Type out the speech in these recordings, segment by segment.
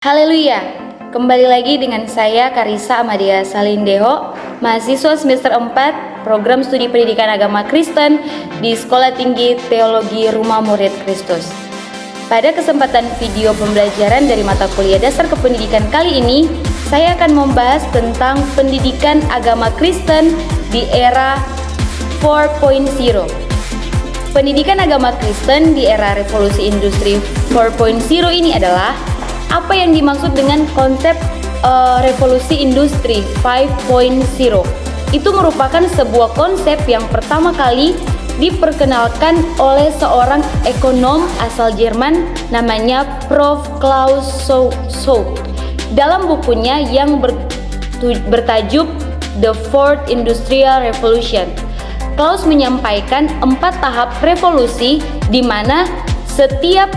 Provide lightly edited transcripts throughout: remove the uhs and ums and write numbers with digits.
Haleluya, kembali lagi dengan saya Karissa Amadia Salindeho, mahasiswa semester 4 Program Studi Pendidikan Agama Kristen di Sekolah Tinggi Teologi Rumah Murid Kristus. Pada kesempatan video pembelajaran dari mata kuliah dasar kependidikan kali ini, saya akan membahas tentang pendidikan agama Kristen di era 4.0. Pendidikan agama Kristen di era revolusi industri 4.0 ini adalah apa yang dimaksud dengan konsep revolusi industri 5.0. Itu merupakan sebuah konsep yang pertama kali diperkenalkan oleh seorang ekonom asal Jerman namanya Prof. Klaus Schwab dalam bukunya yang bertajuk The Fourth Industrial Revolution. Klaus menyampaikan 4 tahap revolusi di mana setiap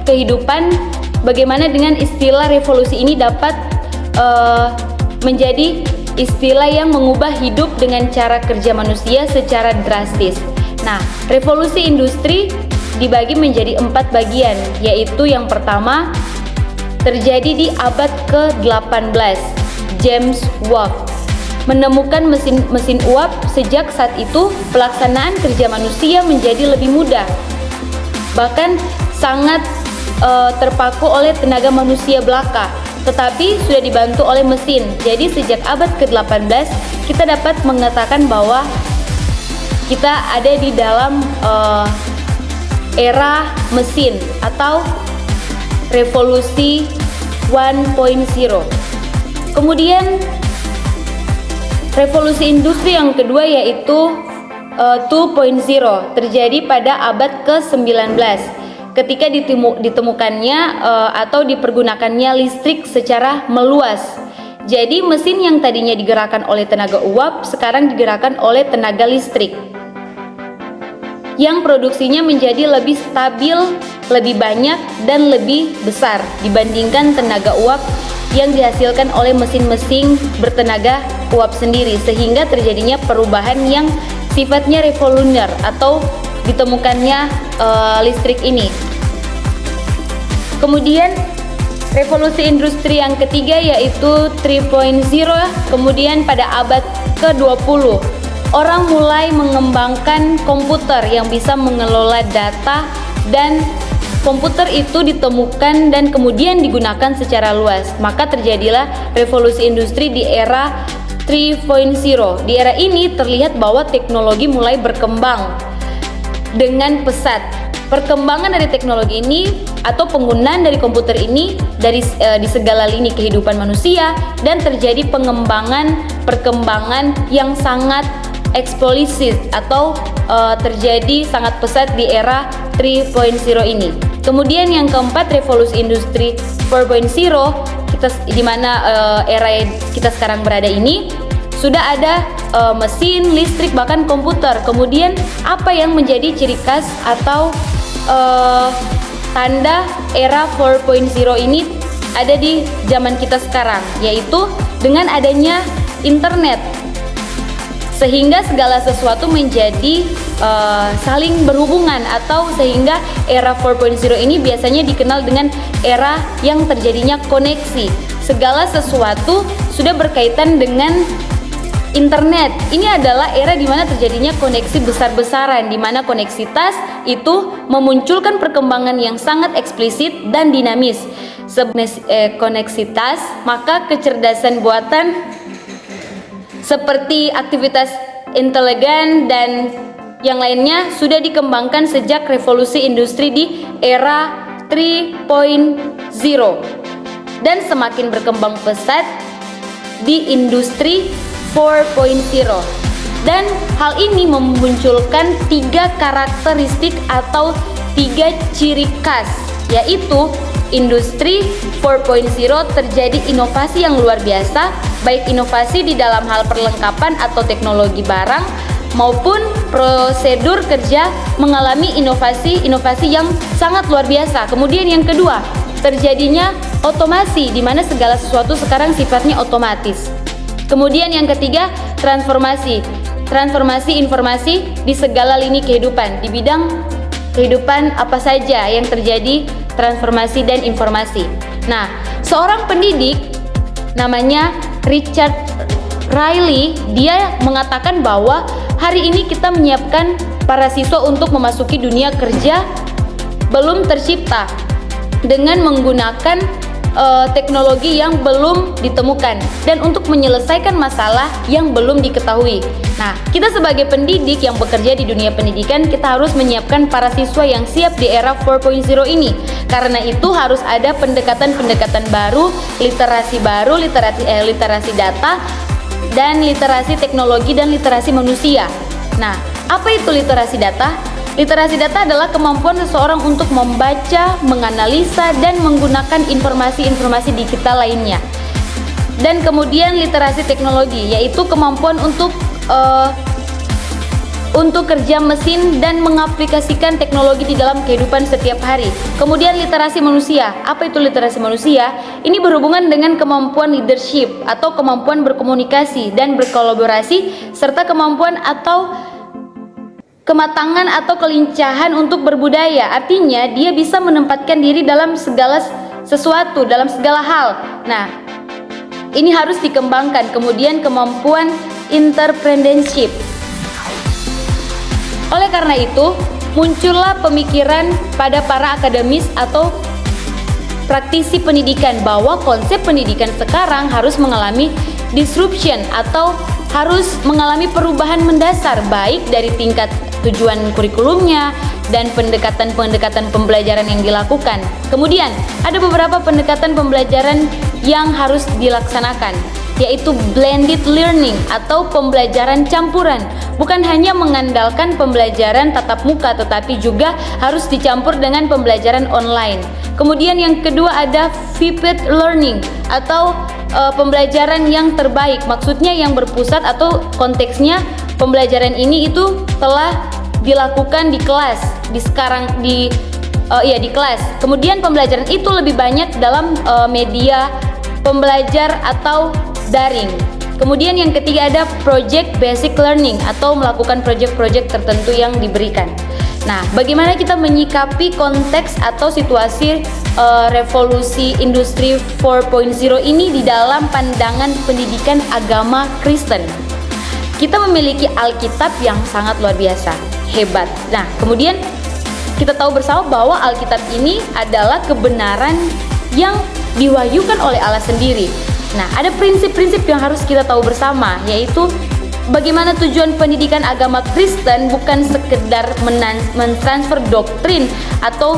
kehidupan, bagaimana dengan istilah revolusi ini dapat menjadi istilah yang mengubah hidup dengan cara kerja manusia secara drastis. Nah, revolusi industri dibagi menjadi 4 bagian, yaitu yang pertama terjadi di abad ke-18. James Watt menemukan mesin uap. Sejak saat itu pelaksanaan kerja manusia menjadi lebih mudah, bahkan sangat terpaku oleh tenaga manusia belaka, tetapi sudah dibantu oleh mesin. Jadi sejak abad ke-18 kita dapat mengatakan bahwa kita ada di dalam era mesin atau revolusi 1.0. Kemudian revolusi industri yang kedua yaitu 2.0 terjadi pada abad ke-19 ketika ditemukannya atau dipergunakannya listrik secara meluas. Jadi mesin yang tadinya digerakkan oleh tenaga uap sekarang digerakkan oleh tenaga listrik yang produksinya menjadi lebih stabil, lebih banyak dan lebih besar dibandingkan tenaga uap yang dihasilkan oleh mesin-mesin bertenaga uap sendiri, sehingga terjadinya perubahan yang sifatnya revolusioner atau ditemukannya listrik ini. Kemudian revolusi industri yang ketiga yaitu 3.0. Kemudian pada abad ke-20 orang mulai mengembangkan komputer yang bisa mengelola data, dan komputer itu ditemukan dan kemudian digunakan secara luas. Maka terjadilah revolusi industri di era 3.0. Di era ini terlihat bahwa teknologi mulai berkembang dengan pesat. Perkembangan dari teknologi ini atau penggunaan dari komputer ini di segala lini kehidupan manusia, dan terjadi perkembangan yang sangat eksplosif atau terjadi sangat pesat di era 3.0 ini. Kemudian yang keempat, revolusi industri 4.0, di mana era yang kita sekarang berada ini sudah ada mesin, listrik, bahkan komputer. Kemudian apa yang menjadi ciri khas atau tanda era 4.0 ini ada di zaman kita sekarang, yaitu dengan adanya internet, sehingga segala sesuatu menjadi saling berhubungan, atau sehingga era 4.0 ini biasanya dikenal dengan era yang terjadinya koneksi. Segala sesuatu sudah berkaitan dengan internet. Ini adalah era di mana terjadinya koneksi besar-besaran, di mana koneksitas itu memunculkan perkembangan yang sangat eksplisit dan dinamis. Koneksitas, maka kecerdasan buatan seperti aktivitas intelijen dan yang lainnya sudah dikembangkan sejak revolusi industri di era 3.0 dan semakin berkembang pesat di industri 4.0. Dan hal ini memunculkan 3 karakteristik atau 3 ciri khas, yaitu industri 4.0 terjadi inovasi yang luar biasa, baik inovasi di dalam hal perlengkapan atau teknologi barang maupun prosedur kerja mengalami inovasi yang sangat luar biasa. Kemudian yang kedua, terjadinya otomasi, di mana segala sesuatu sekarang sifatnya otomatis. Kemudian yang ketiga, transformasi informasi di segala lini kehidupan, di bidang kehidupan apa saja yang terjadi transformasi dan informasi. Nah, seorang pendidik namanya Richard Riley, dia mengatakan bahwa hari ini kita menyiapkan para siswa untuk memasuki dunia kerja belum tercipta dengan menggunakan teknologi yang belum ditemukan dan untuk menyelesaikan masalah yang belum diketahui. Nah, kita sebagai pendidik yang bekerja di dunia pendidikan, kita harus menyiapkan para siswa yang siap di era 4.0 ini. Karena itu harus ada pendekatan-pendekatan baru, literasi data, dan literasi teknologi dan literasi manusia. Nah, apa itu literasi data? Literasi data adalah kemampuan seseorang untuk membaca, menganalisa, dan menggunakan informasi-informasi digital lainnya. Dan kemudian literasi teknologi, yaitu kemampuan untuk kerja mesin dan mengaplikasikan teknologi di dalam kehidupan setiap hari. Kemudian literasi manusia. Apa itu literasi manusia? Ini berhubungan dengan kemampuan leadership atau kemampuan berkomunikasi dan berkolaborasi serta kemampuan atau kematangan atau kelincahan untuk berbudaya. Artinya dia bisa menempatkan diri dalam segala sesuatu, dalam segala hal. Nah, ini harus dikembangkan. Kemudian kemampuan entrepreneurship. Oleh karena itu, muncullah pemikiran pada para akademis atau praktisi pendidikan bahwa konsep pendidikan sekarang harus mengalami disruption atau harus mengalami perubahan mendasar, baik dari tingkat tujuan kurikulumnya dan pendekatan-pendekatan pembelajaran yang dilakukan. Kemudian ada beberapa pendekatan pembelajaran yang harus dilaksanakan, yaitu blended learning atau pembelajaran campuran. Bukan hanya mengandalkan pembelajaran tatap muka, tetapi juga harus dicampur dengan pembelajaran online. Kemudian yang kedua ada vivid learning atau pembelajaran yang terbaik. Maksudnya yang berpusat atau konteksnya pembelajaran ini itu telah dilakukan di kelas, di kelas. Kemudian pembelajaran itu lebih banyak dalam media pembelajar atau daring. Kemudian yang ketiga ada project basic learning atau melakukan project-project tertentu yang diberikan. Nah, bagaimana kita menyikapi konteks atau situasi revolusi industri 4.0 ini di dalam pandangan pendidikan agama Kristen? Kita memiliki Alkitab yang sangat luar biasa, hebat. Nah, kemudian kita tahu bersama bahwa Alkitab ini adalah kebenaran yang diwahyukan oleh Allah sendiri. Nah, ada prinsip-prinsip yang harus kita tahu bersama, yaitu bagaimana tujuan pendidikan agama Kristen bukan sekedar mentransfer doktrin atau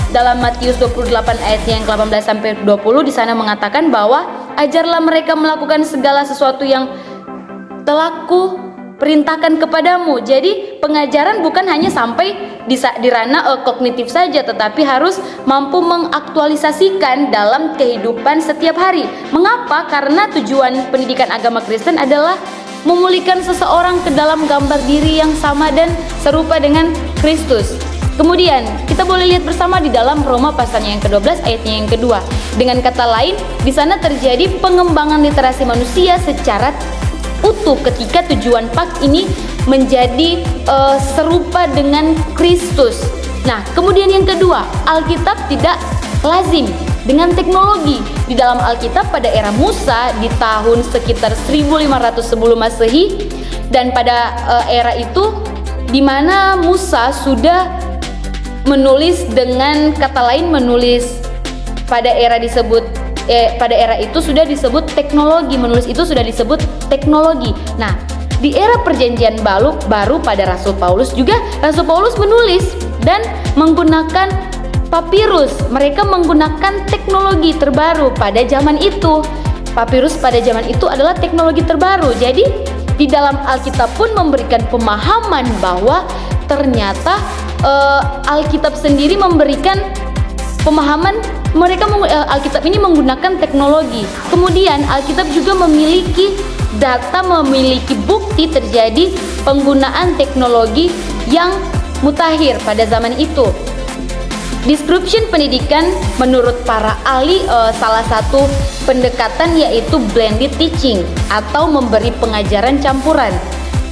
dalam Matius 28 ayat yang ke-18 sampai 20 di sana mengatakan bahwa ajarlah mereka melakukan segala sesuatu yang telah ku perintahkan kepadamu. Jadi pengajaran bukan hanya sampai di ranah kognitif saja, tetapi harus mampu mengaktualisasikan dalam kehidupan setiap hari. Mengapa? Karena tujuan pendidikan agama Kristen adalah memulihkan seseorang ke dalam gambar diri yang sama dan serupa dengan Kristus. Kemudian kita boleh lihat bersama di dalam Roma pasalnya yang ke-12 ayatnya yang kedua. Dengan kata lain, di sana terjadi pengembangan literasi manusia secara utuh ketika tujuan PAK ini menjadi serupa dengan Kristus. Nah, kemudian yang kedua, Alkitab tidak lazim dengan teknologi. Di dalam Alkitab pada era Musa di tahun sekitar 1500 sebelum Masehi, dan pada era itu di mana Musa sudah menulis dengan kata lain menulis pada era itu sudah disebut teknologi, menulis itu sudah disebut teknologi. Nah, di era perjanjian baru pada Rasul Paulus juga, Rasul Paulus menulis dan menggunakan papirus. Mereka menggunakan teknologi terbaru pada zaman itu. Papirus pada zaman itu adalah teknologi terbaru. Jadi di dalam Alkitab pun memberikan pemahaman bahwa ternyata Alkitab sendiri memberikan pemahaman mereka Alkitab ini menggunakan teknologi. Kemudian Alkitab juga memiliki data, memiliki bukti terjadi penggunaan teknologi yang mutakhir pada zaman itu. Description pendidikan menurut para ahli salah satu pendekatan yaitu blended teaching atau memberi pengajaran campuran.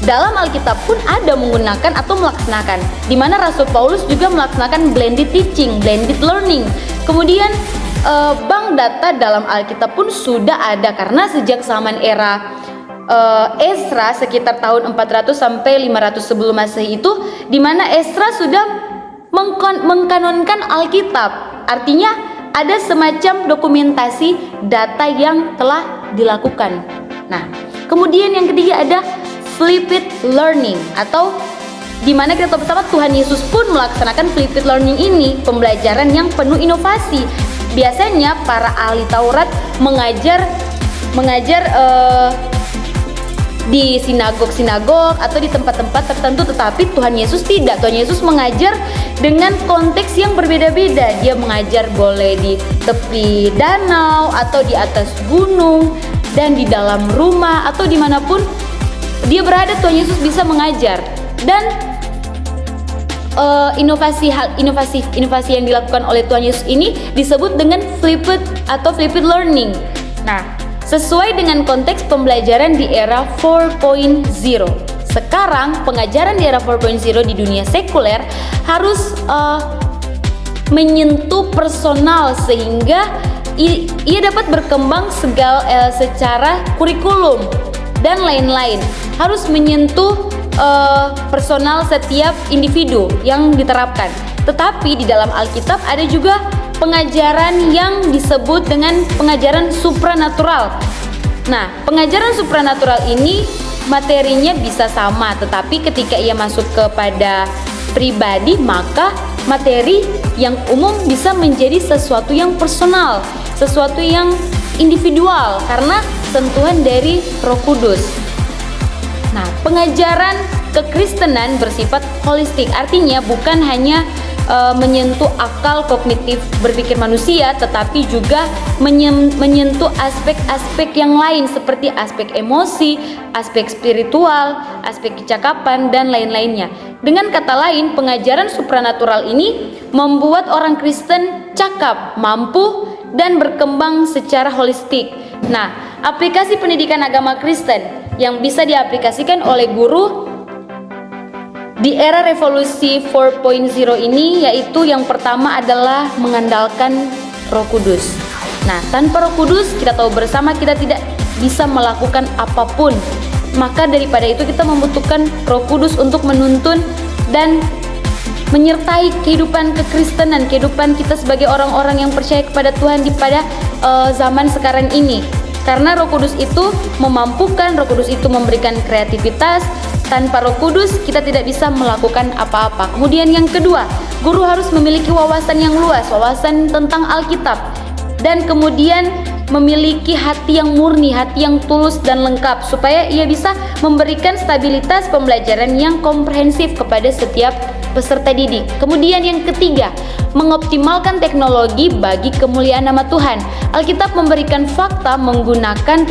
dalam Alkitab pun ada menggunakan atau melaksanakan, di mana Rasul Paulus juga melaksanakan blended teaching, blended learning. Kemudian bank data dalam Alkitab pun sudah ada, karena sejak zaman era Ezra sekitar tahun 400 sampai 500 sebelum Masehi itu, di mana Ezra sudah mengkanonkan Alkitab. Artinya ada semacam dokumentasi data yang telah dilakukan. Nah, kemudian yang ketiga ada flipped learning, atau di mana kita tahu bersama Tuhan Yesus pun melaksanakan flipped learning ini, pembelajaran yang penuh inovasi. Biasanya para ahli Taurat mengajar di sinagog atau di tempat-tempat tertentu, tetapi Tuhan Yesus tidak. Tuhan Yesus mengajar dengan konteks yang berbeda-beda. Dia mengajar boleh di tepi danau atau di atas gunung dan di dalam rumah atau dimanapun dia berada, Tuhan Yesus bisa mengajar. Dan inovasi yang dilakukan oleh Tuhan Yesus ini disebut dengan flipped learning. Nah, sesuai dengan konteks pembelajaran di era 4.0. Sekarang pengajaran di era 4.0 di dunia sekuler harus menyentuh personal, sehingga ia dapat berkembang secara kurikulum dan lain-lain. Harus menyentuh personal setiap individu yang diterapkan. Tetapi di dalam Alkitab ada juga pengajaran yang disebut dengan pengajaran supranatural. Nah, pengajaran supranatural ini materinya bisa sama, tetapi ketika ia masuk kepada pribadi, maka materi yang umum bisa menjadi sesuatu yang personal, sesuatu yang individual karena sentuhan dari Roh Kudus. Nah, pengajaran kekristenan bersifat holistik, artinya bukan hanya menyentuh akal kognitif berpikir manusia, tetapi juga menyentuh aspek-aspek yang lain seperti aspek emosi, aspek spiritual, aspek kecakapan, dan lain-lainnya. Dengan kata lain, pengajaran supranatural ini membuat orang Kristen cakap, mampu, dan berkembang secara holistik. Nah, aplikasi pendidikan agama Kristen yang bisa diaplikasikan oleh guru di era revolusi 4.0 ini, yaitu yang pertama adalah mengandalkan Roh Kudus. Nah, tanpa Roh Kudus kita tahu bersama kita tidak bisa melakukan apapun. Maka daripada itu kita membutuhkan Roh Kudus untuk menuntun dan menyertai kehidupan kekristenan, kehidupan kita sebagai orang-orang yang percaya kepada Tuhan pada zaman sekarang ini. Karena Roh Kudus itu memampukan, Roh Kudus itu memberikan kreativitas. Tanpa Roh Kudus kita tidak bisa melakukan apa-apa. Kemudian yang kedua, guru harus memiliki wawasan yang luas, wawasan tentang Alkitab, dan kemudian memiliki hati yang murni, hati yang tulus dan lengkap, supaya ia bisa memberikan stabilitas pembelajaran yang komprehensif kepada setiap peserta didik. Kemudian yang ketiga, mengoptimalkan teknologi bagi kemuliaan nama Tuhan. Alkitab memberikan fakta menggunakan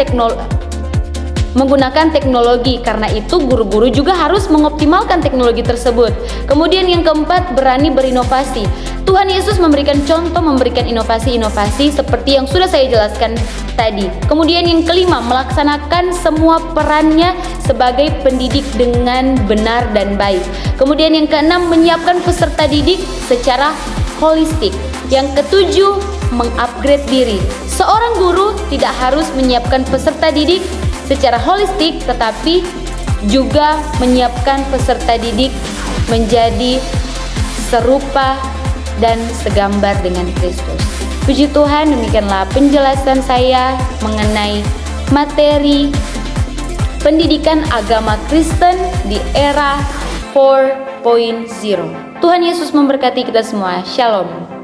teknologi, karena itu guru-guru juga harus mengoptimalkan teknologi tersebut. Kemudian yang keempat, berani berinovasi. Tuhan Yesus memberikan contoh, memberikan inovasi-inovasi seperti yang sudah saya jelaskan tadi. Kemudian yang kelima, melaksanakan semua perannya sebagai pendidik dengan benar dan baik. Kemudian yang keenam, menyiapkan peserta didik secara holistik. Yang ketujuh, mengupgrade diri. Seorang guru tidak harus menyiapkan peserta didik secara holistik, tetapi juga menyiapkan peserta didik menjadi serupa dan segambar dengan Kristus. Puji Tuhan, demikianlah penjelasan saya mengenai materi pendidikan agama Kristen di era 4.0. Tuhan Yesus memberkati kita semua. Shalom.